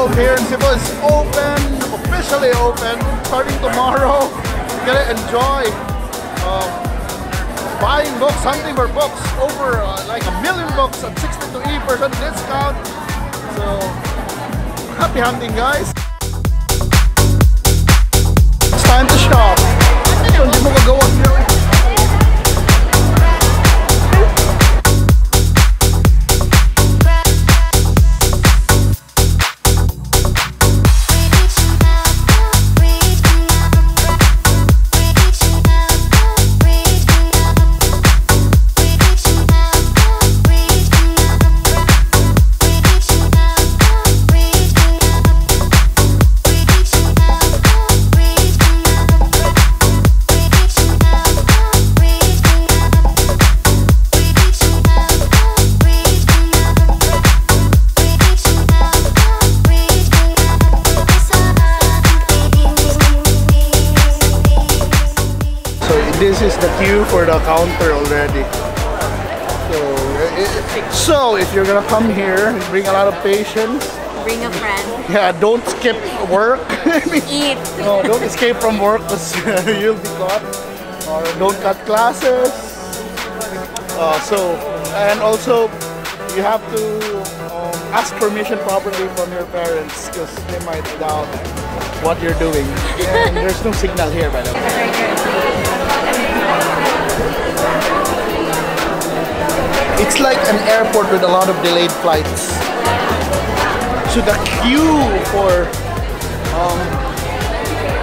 bookstore here in Cebu is open, officially open, starting tomorrow. You're gonna enjoy buying books, hunting for books, over like 1 million books at 60 to 80% discount. So happy hunting, guys. It's time to shop. Hindi mo gagawa here. This is the queue for the counter already. So if you're gonna come here, bring a lot of patience. Bring a friend. Yeah, don't skip work. Eat. No, don't escape from work because you'll be caught. Or don't cut classes. And also you have to ask permission properly from your parents because they might doubt what you're doing. And there's no signal here, by the way. It's like an airport with a lot of delayed flights. So the queue for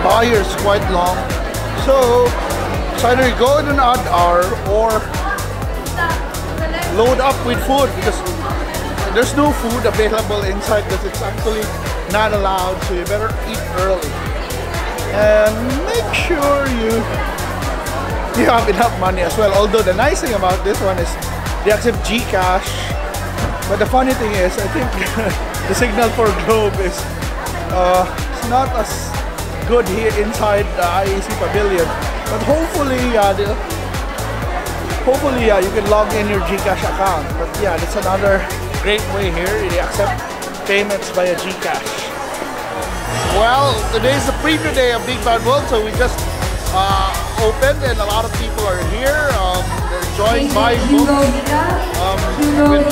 buyers is quite long. So it's either you go in an odd hour or load up with food because there's no food available inside because it's actually not allowed. So you better eat early. And make sure you have enough money as well. Although the nice thing about this one is they accept GCash. But the funny thing is, I think the signal for Globe is it's not as good here inside the IAC Pavilion. But hopefully, you can log in your GCash account. But yeah, that's another great way here. They accept payments via GCash. Well, today is the preview day of Big Bad World, so we just opened and a lot of people are here. They're enjoying buying books with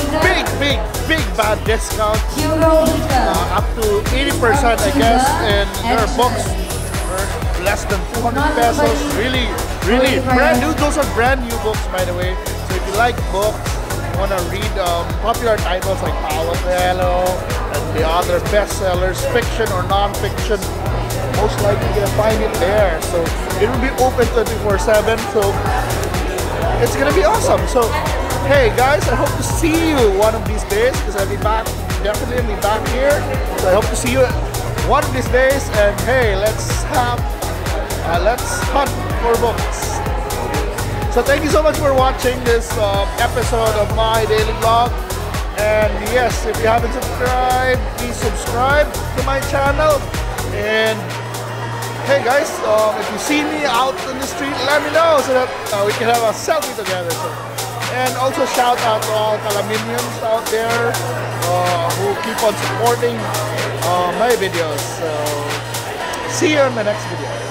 big bad discounts, up to 80% I guess, and there are books for less than 200 pesos. Really brand new. Those are brand new books, by the way. So if you like books, you want to read popular titles like Paulo Coelho and the other bestsellers, fiction or non-fiction, most likely you're gonna find it there. So it will be open 24/7. So it's gonna be awesome. So hey guys, I hope to see you one of these days because I'll be back. Definitely be back here. So I hope to see you one of these days. And hey, let's hunt for books. So thank you so much for watching this episode of my daily vlog. And yes, if you haven't subscribed, please subscribe to my channel. And hey guys, if you see me out on the street, let me know so that we can have a selfie together. So, and also shout out to all Kalaminians out there who keep on supporting my videos. So see you in the next video.